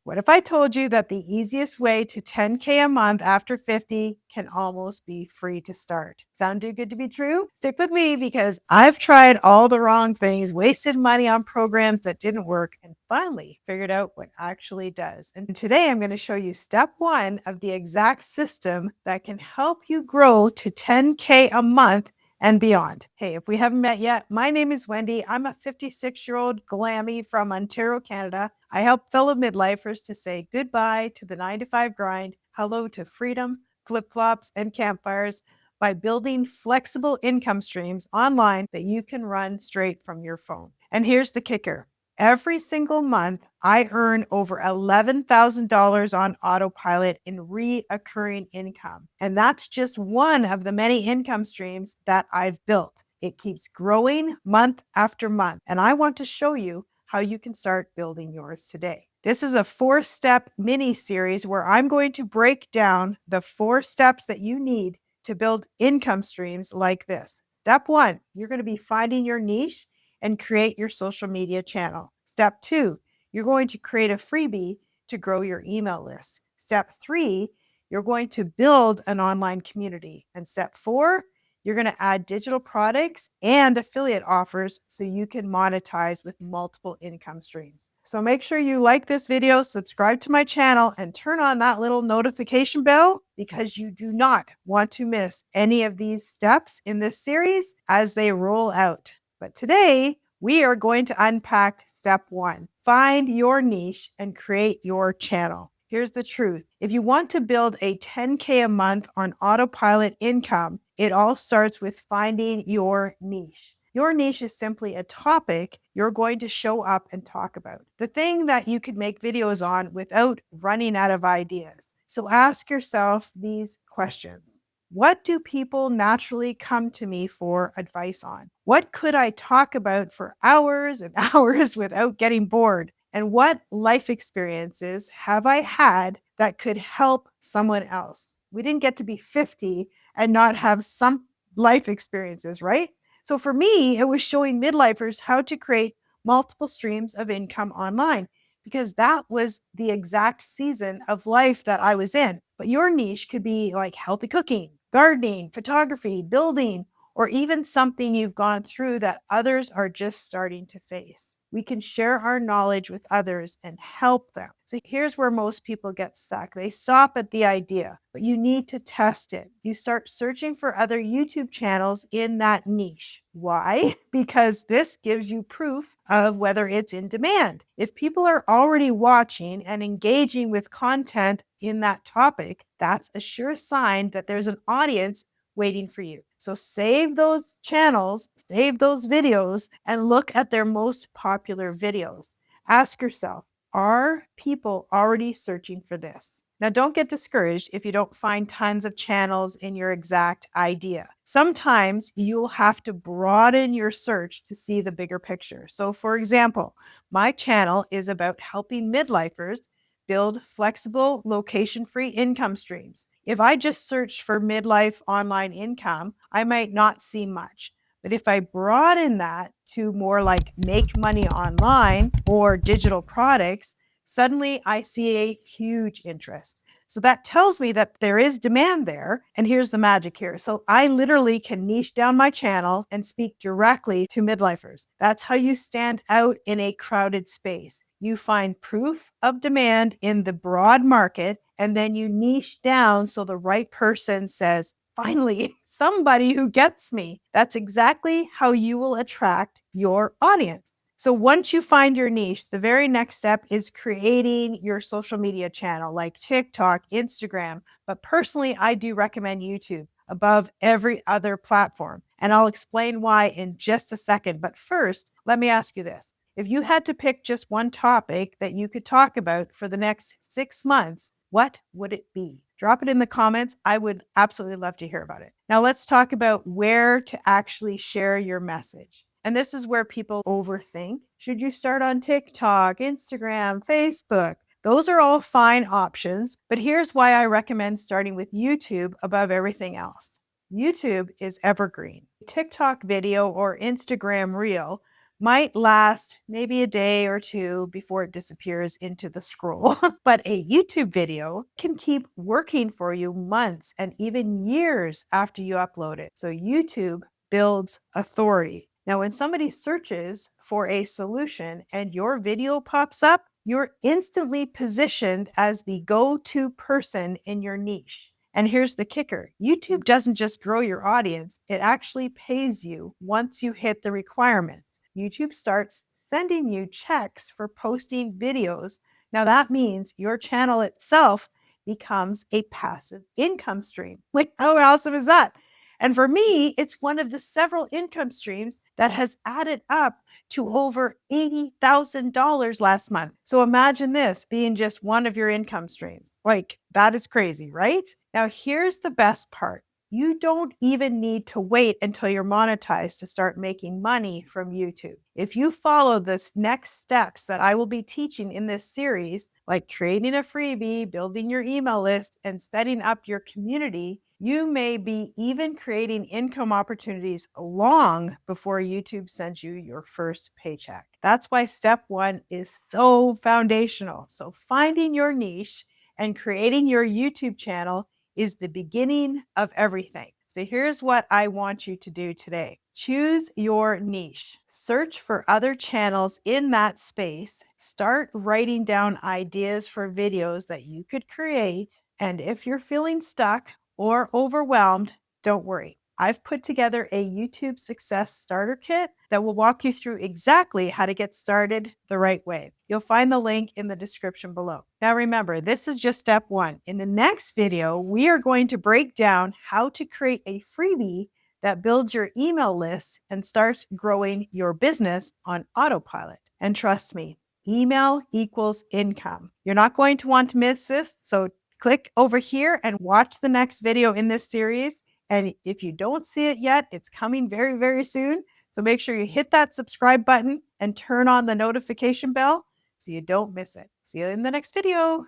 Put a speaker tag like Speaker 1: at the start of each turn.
Speaker 1: What if I told you that the easiest way to 10K a month after 50 can almost be free to start? Sound too good to be true? Stick with me because I've tried all the wrong things, wasted money on programs that didn't work, and finally figured out what actually does. And today I'm going to show you step one of the exact system that can help you grow to 10K a month and beyond. Hey, if we haven't met yet, my name is Wendy. I'm a 56-year-old glammy from Ontario, Canada. I help fellow midlifers to say goodbye to the 9-to-5 grind, hello to freedom, flip-flops, and campfires by building flexible income streams online that you can run straight from your phone. And here's the kicker. Every single month, I earn over $11,000 on autopilot in reoccurring income. And that's just one of the many income streams that I've built. It keeps growing month after month. And I want to show you how you can start building yours today. This is a 4-step mini series where I'm going to break down the 4 steps that you need to build income streams like this. Step 1, you're going to be finding your niche and create your social media channel. Step 2, you're going to create a freebie to grow your email list. Step 3, you're going to build an online community. And step 4, you're going to add digital products and affiliate offers so you can monetize with multiple income streams. So make sure you like this video, subscribe to my channel, and turn on that little notification bell because you do not want to miss any of these steps in this series as they roll out. But today, we are going to unpack step 1. Find your niche and create your channel. Here's the truth. If you want to build a 10K a month on autopilot income, it all starts with finding your niche. Your niche is simply a topic you're going to show up and talk about. The thing that you could make videos on without running out of ideas. So ask yourself these questions. What do people naturally come to me for advice on? What could I talk about for hours and hours without getting bored? And what life experiences have I had that could help someone else? We didn't get to be 50 and not have some life experiences, right? So for me, it was showing midlifers how to create multiple streams of income online because that was the exact season of life that I was in. But your niche could be like healthy cooking, gardening, photography, building, or even something you've gone through that others are just starting to face. We can share our knowledge with others and help them. So here's where most people get stuck. They stop at the idea, but you need to test it. You start searching for other YouTube channels in that niche. Why? Because this gives you proof of whether it's in demand. If people are already watching and engaging with content in that topic, that's a sure sign that there's an audience waiting for you. So save those channels, save those videos, and look at their most popular videos. Ask yourself, are people already searching for this? Now, don't get discouraged if you don't find tons of channels in your exact idea. Sometimes you'll have to broaden your search to see the bigger picture. So, for example, my channel is about helping midlifers build flexible, location-free income streams. If I just search for midlife online income, I might not see much. But if I broaden that to more like make money online or digital products, suddenly I see a huge interest. So that tells me that there is demand there. And here's the magic here. So I literally can niche down my channel and speak directly to midlifers. That's how you stand out in a crowded space. You find proof of demand in the broad market, and then you niche down so the right person says, finally, somebody who gets me. That's exactly how you will attract your audience. So once you find your niche, the very next step is creating your social media channel like TikTok, Instagram. But personally, I do recommend YouTube above every other platform. And I'll explain why in just a second. But first, let me ask you this. If you had to pick just one topic that you could talk about for the next 6 months, what would it be? Drop it in the comments. I would absolutely love to hear about it. Now let's talk about where to actually share your message. And this is where people overthink. Should you start on TikTok, Instagram, Facebook? Those are all fine options, but here's why I recommend starting with YouTube above everything else. YouTube is evergreen. TikTok video or Instagram reel might last maybe a day or two before it disappears into the scroll. But a YouTube video can keep working for you months and even years after you upload it. So YouTube builds authority. Now, when somebody searches for a solution and your video pops up, you're instantly positioned as the go-to person in your niche. And here's the kicker. YouTube doesn't just grow your audience, it actually pays you once you hit the requirements. YouTube starts sending you checks for posting videos. Now that means your channel itself becomes a passive income stream. Like, how awesome is that? And for me, it's one of the several income streams that has added up to over $80,000 last month. So imagine this being just one of your income streams. Like, that is crazy, right? Now, here's the best part. You don't even need to wait until you're monetized to start making money from YouTube. If you follow this next steps that I will be teaching in this series, like creating a freebie, building your email list, and setting up your community, you may be even creating income opportunities long before YouTube sends you your first paycheck. That's why step one is so foundational. So finding your niche and creating your YouTube channel is the beginning of everything. So here's what I want you to do today. Choose your niche. Search for other channels in that space. Start writing down ideas for videos that you could create. And if you're feeling stuck or overwhelmed, don't worry. I've put together a YouTube success starter kit that will walk you through exactly how to get started the right way. You'll find the link in the description below. Now remember, this is just step one. In the next video, we are going to break down how to create a freebie that builds your email list and starts growing your business on autopilot. And trust me, email equals income. You're not going to want to miss this, so click over here and watch the next video in this series. And if you don't see it yet, it's coming very, very soon. So make sure you hit that subscribe button and turn on the notification bell so you don't miss it. See you in the next video.